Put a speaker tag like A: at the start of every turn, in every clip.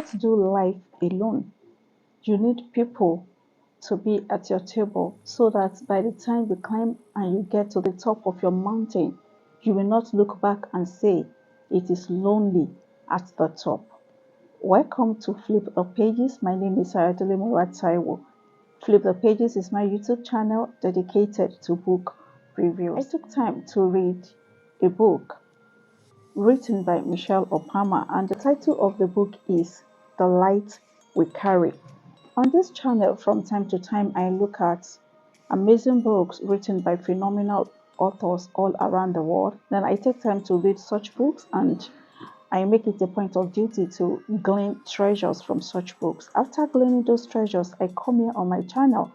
A: cannot do life alone. You need people to be at your table so that by the time you climb and you get to the top of your mountain, you will not look back and say it is lonely at the top. Welcome to Flip the Pages. My name is Saradole Murataiwo. Flip the Pages is my YouTube channel dedicated to book reviews. I took time to read a book written by Michelle Obama, and the title of the book is The Light We Carry. On this channel, from time to time, I look at amazing books written by phenomenal authors all around the world. Then I take time to read such books, and I make it a point of duty to glean treasures from such books. After gleaning those treasures, I come here on my channel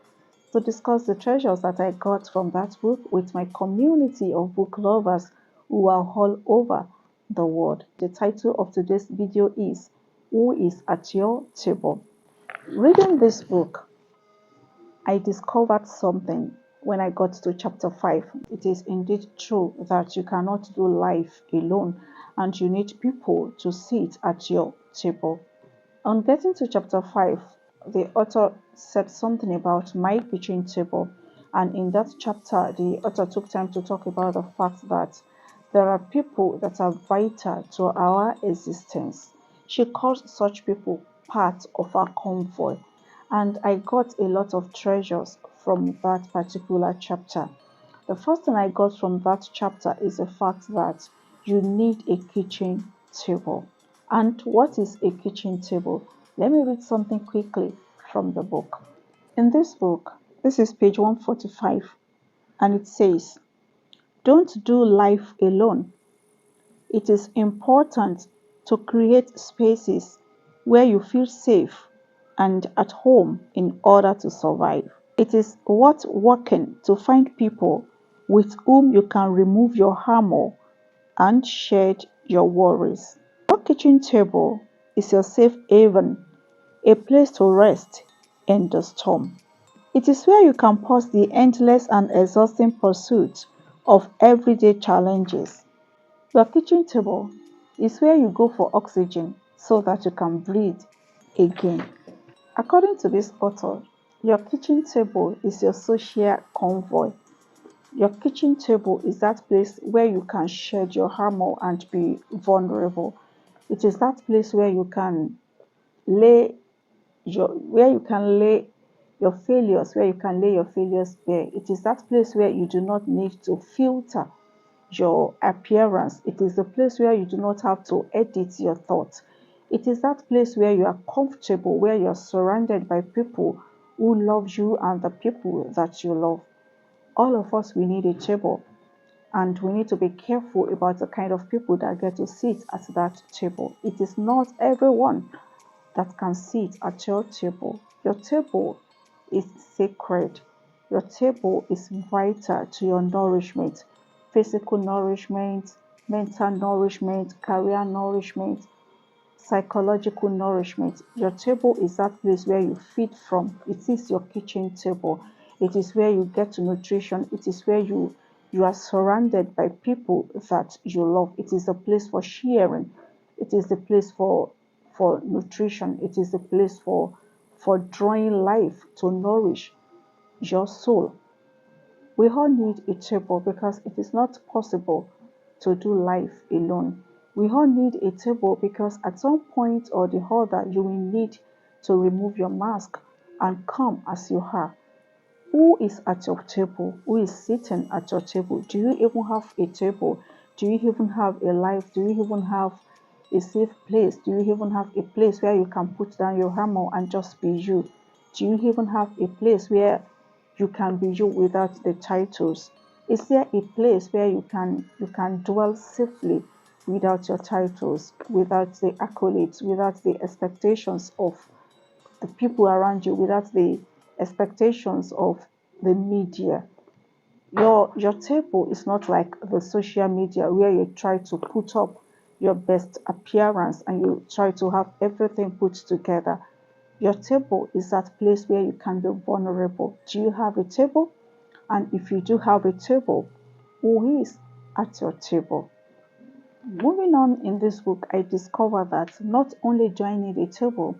A: to discuss the treasures that I got from that book with my community of book lovers who are all over the world. The title of today's video is Who is at Your Table? Reading this book, I discovered something when I got to chapter 5. It is indeed true that you cannot do life alone and you need people to sit at your table. On getting to chapter 5, the author said something about my kitchen table, and in that chapter, the author took time to talk about the fact that there are people that are vital to our existence. She calls such people part of our convoy, and I got a lot of treasures from that particular chapter. The first thing I got from that chapter is the fact that you need a kitchen table. And what is a kitchen table? Let me read something quickly from the book. In this book, this is page 145, and it says, "Don't do life alone. It is important to create spaces where you feel safe and at home in order to survive. It is worth working to find people with whom you can remove your armor and share your worries. Your kitchen table is your safe haven, a place to rest in the storm. It is where you can pause the endless and exhausting pursuit of everyday challenges. Your kitchen table is where you go for oxygen so that you can breathe again." According to this author, your kitchen table is your social convoy. Your kitchen table is that place where you can shed your armor and be vulnerable. It is that place where you can lay your failures, where you can lay your failures bare. It is that place where you do not need to filter your appearance. It is the place where you do not have to edit your thoughts. It is that place where you are comfortable, where you are surrounded by people who love you and the people that you love. All of us, we need a table, and we need to be careful about the kind of people that get to sit at that table. It is not everyone that can sit at your table. Your table is sacred. Your table is vital to your nourishment, physical nourishment, mental nourishment, career nourishment, psychological nourishment. Your table is that place where you feed from. It is your kitchen table. It is where you get to nutrition. It is where you are surrounded by people that you love. It is a place for sharing. It is the place for nutrition. It is the place for drawing life to nourish your soul. We all need a table because it is not possible to do life alone. We all need a table because at some point or the other, you will need to remove your mask and come as you are. Who is at your table? Who is sitting at your table? Do you even have a table? Do you even have a life? Do you even have a safe place? Do you even have a place where you can put down your hammer and just be you? Do you even have a place where you can be you without the titles? Is there a place where you can dwell safely without your titles, without the accolades, without the expectations of the people around you, without the expectations of the media? Your table is not like the social media where you try to put up your best appearance and you try to have everything put together. Your table is that place where you can be vulnerable. Do you have a table? And if you do have a table, who is at your table? Moving on in this book, I discovered that not only do I need a table,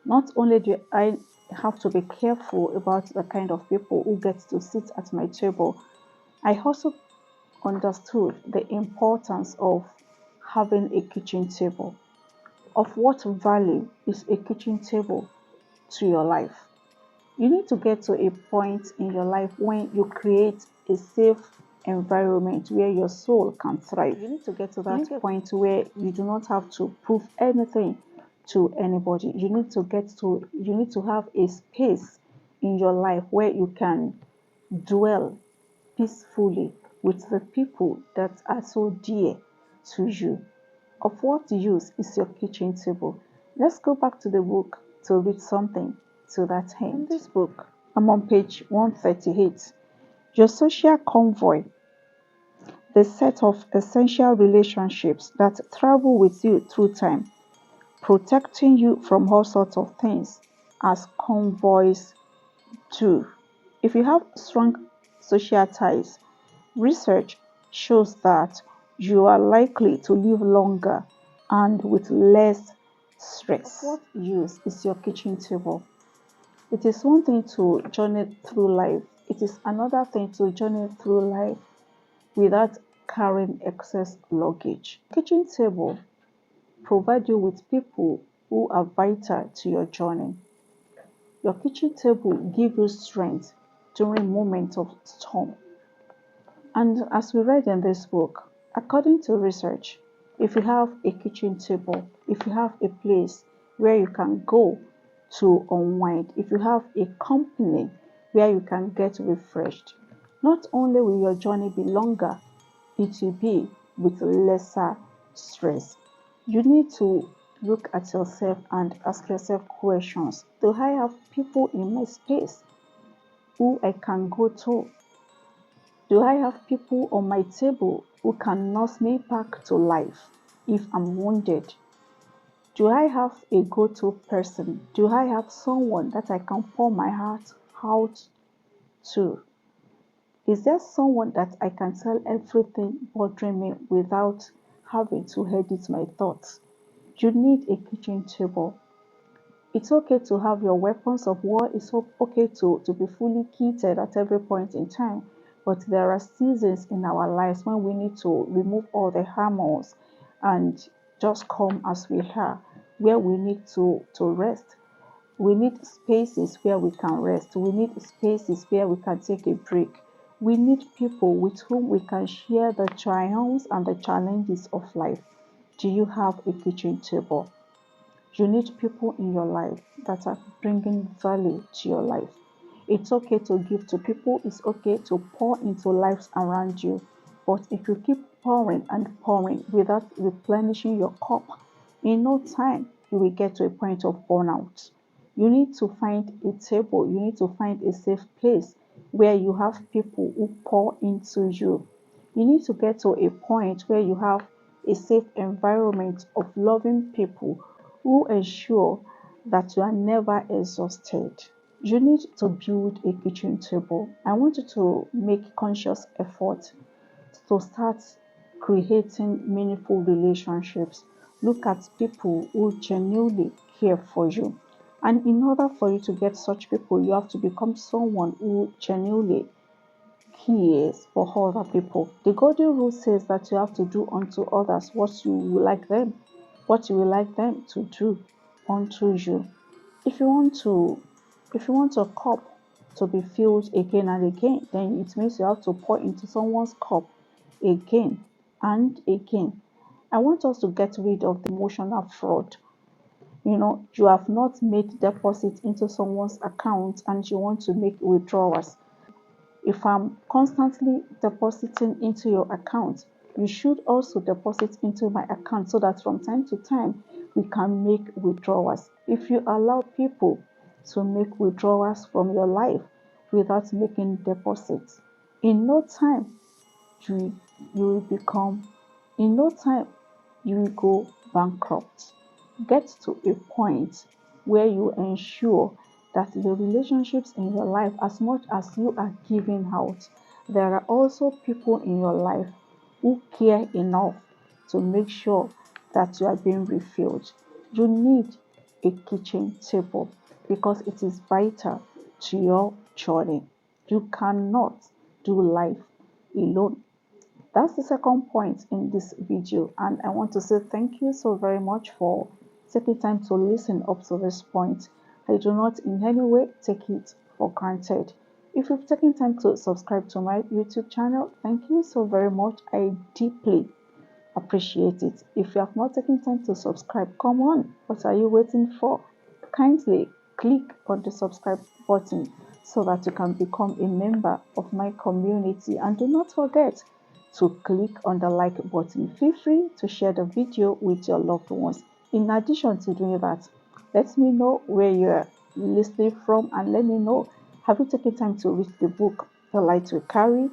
A: not only do I have to be careful about the kind of people who get to sit at my table, I also understood the importance of having a kitchen table. Of what value is a kitchen table to your life? You need to get to a point in your life when you create a safe environment where your soul can thrive. You need to get to that point where you do not have to prove anything to anybody. You need to have a space in your life where you can dwell peacefully with the people that are so dear to you. Of what use is your kitchen table? Let's go back to the book to read something to that end. In this book, I'm on page 138. Your social convoy, the set of essential relationships that travel with you through time, protecting you from all sorts of things as convoys do. If you have strong social ties, research shows that you are likely to live longer and with less stress. What use is your kitchen table? It is one thing to journey through life. It is another thing to journey through life without carrying excess luggage. Kitchen table provide you with people who are vital to your journey. Your kitchen table give you strength during moments of storm. And as we read in this book, according to research, if you have a kitchen table, if you have a place where you can go to unwind, if you have a company where you can get refreshed, not only will your journey be longer, it will be with lesser stress. You need to look at yourself and ask yourself questions. Do I have people in my space who I can go to? Do I have people on my table who can nurse me back to life if I'm wounded? Do I have a go-to person? Do I have someone that I can pour my heart out to? Is there someone that I can tell everything bothering me without having to edit my thoughts? You need a kitchen table. It's okay to have your weapons of war. It's okay to be fully kitted at every point in time. But there are seasons in our lives when we need to remove all the armors and just come as we are, where we need to rest. We need spaces where we can rest. We need spaces where we can take a break. We need people with whom we can share the triumphs and the challenges of life. Do you have a kitchen table? You need people in your life that are bringing value to your life. It's okay to give to people, it's okay to pour into lives around you. But if you keep pouring and pouring without replenishing your cup, in no time you will get to a point of burnout. You need to find a table, you need to find a safe place where you have people who pour into you. You need to get to a point where you have a safe environment of loving people who ensure that you are never exhausted. You need to build a kitchen table. I want you to make conscious effort to start creating meaningful relationships. Look at people who genuinely care for you. And in order for you to get such people, you have to become someone who genuinely cares for other people. The golden rule says that you have to do unto others what you would like them to do unto you. If you want to if you want a cup to be filled again and again, then it means you have to pour into someone's cup again and again. I want us to get rid of the emotional fraud. You have not made deposit into someone's account and you want to make withdrawals. If I'm constantly depositing into your account, you should also deposit into my account so that from time to time we can make withdrawals. If you allow people to make withdrawals from your life without making deposits, in no time you you will become in no time you will go bankrupt. Get to a point where you ensure that the relationships in your life, as much as you are giving out, there are also people in your life who care enough to make sure that you are being refilled. You need a kitchen table because it is vital to your journey. You cannot do life alone. That's the second point in this video, and I want to say thank you so very much for taking time to listen up to this point. I do not in any way take it for granted. If you've taken time to subscribe to my YouTube channel, thank you so very much. I deeply appreciate it. If you have not taken time to subscribe, come on, what are you waiting for? Kindly click on the subscribe button so that you can become a member of my community, and do not forget to click on the like button. Feel free to share the video with your loved ones. In addition to doing that, let me know where you're listening from, and let me know, have you taken time to read the book The Light We Carry?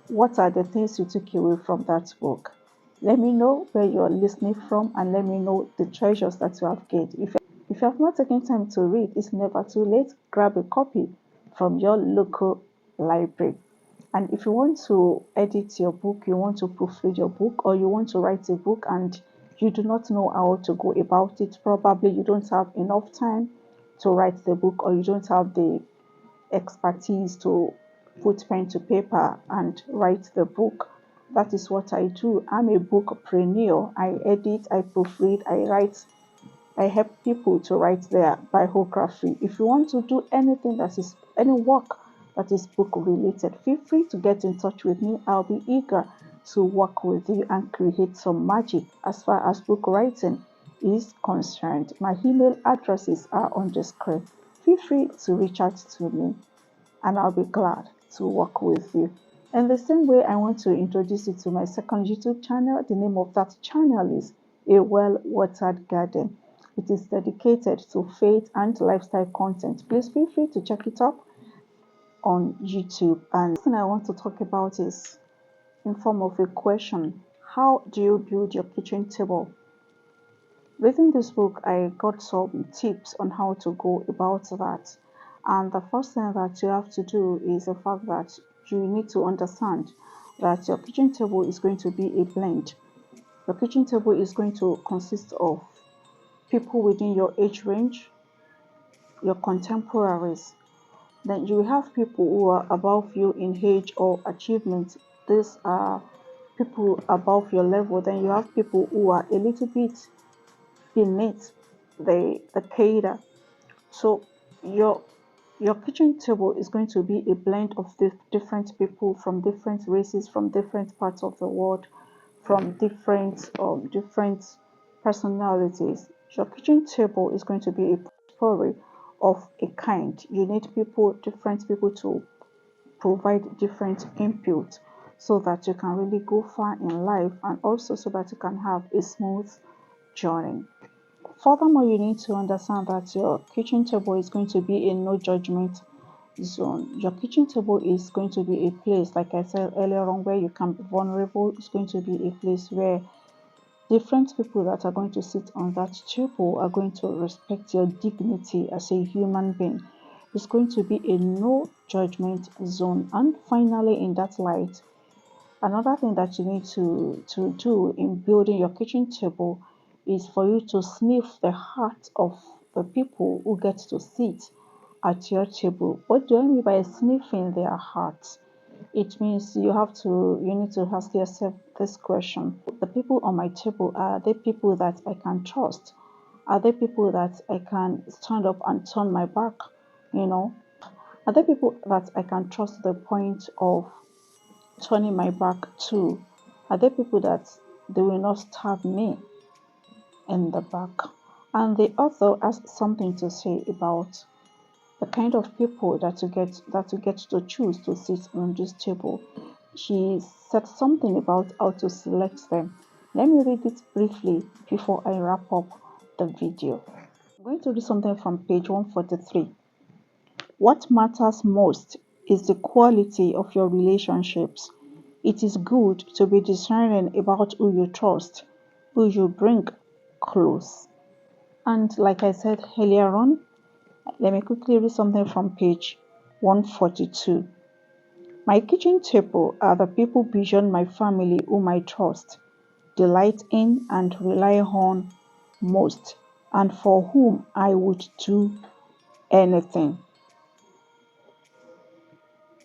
A: What are the things you took away from that book? Let me know where you're listening from, and let me know the treasures that you have gained. If you have not taken time to read, it's never too late. Grab a copy from your local library. And if you want to edit your book, you want to proofread your book, or you want to write a book and you do not know how to go about it, probably you don't have enough time to write the book, or you don't have the expertise to put pen to paper and write the book. That is what I do. I'm a bookpreneur. I edit, I proofread, I write, I help people to write their biography. If you want to do anything that is any work that is book related, feel free to get in touch with me. I'll be eager to work with you and create some magic as far as book writing is concerned. My email addresses are on the screen. Feel free to reach out to me, and I'll be glad to work with you. In the same way, I want to introduce you to my second YouTube channel. The name of that channel is A Well Watered Garden. It is dedicated to faith and lifestyle content. Please feel free to check it up on YouTube. And the thing I want to talk about is in form of a question. How do you build your kitchen table? Reading this book, I got some tips on how to go about that. And the first thing that you have to do is the fact that you need to understand that your kitchen table is going to be a blend. Your kitchen table is going to consist of people within your age range, your contemporaries. Then you will have people who are above you in age or achievement. These are people above your level. Then you have people who are a little bit beneath the cadre. So your your kitchen table is going to be a blend of different people from different races, from different parts of the world, from different personalities. Your kitchen table is going to be a story of a kind. You need different people to provide different input so that you can really go far in life, and also so that you can have a smooth journey. Furthermore, you need to understand that your kitchen table is going to be a no judgment zone. Your kitchen table is going to be a place, like I said earlier on, where you can be vulnerable. It's going to be a place where different people that are going to sit on that table are going to respect your dignity as a human being. It's going to be a no judgment zone. And finally, in that light, another thing that you need to do in building your kitchen table is for you to sniff the heart of the people who get to sit at your table. What do I mean by sniffing their hearts? It means you need to ask yourself this question. The people on my table, are they people that I can trust? Are they people that I can stand up and turn my back? You know, are they people that I can trust to the point of turning my back to? Are there people that they will not stab me in the back? And the author has something to say about the kind of people that you get to choose to sit on this table. She said something about how to select them. Let me read it briefly before I wrap up the video. I'm going to do something from page 143. What matters most is the quality of your relationships. It is good to be discerning about who you trust, who you bring close. And like I said earlier on, let me quickly read something from page 142. My kitchen table are the people beyond my family whom I trust. delight in, and rely on most, and for whom I would do anything.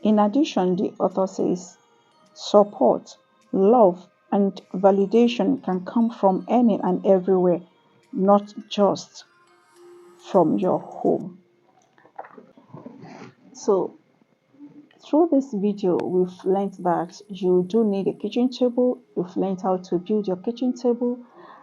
A: In addition, the author says, support, love, and validation can come from any and everywhere, not just from your home. So, through this video, we've learned that you do need a kitchen table, you've learned how to build your kitchen table,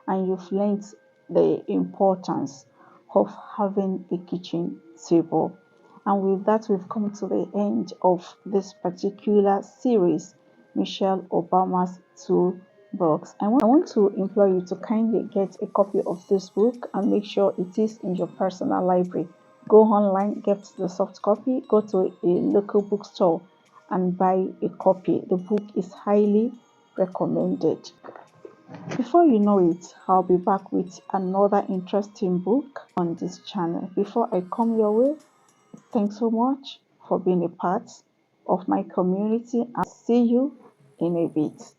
A: and you've learned the importance of having a kitchen table. And with that, we've come to the end of this particular series, Michelle Obama's Toolbox. I want to implore you to kindly get a copy of this book and make sure it is in your personal library. Go online, get the soft copy, go to a local bookstore and buy a copy. The book is highly recommended. Before you know it, I'll be back with another interesting book on this channel. Before I come your way, thanks so much for being a part of my community. I'll see you in a bit.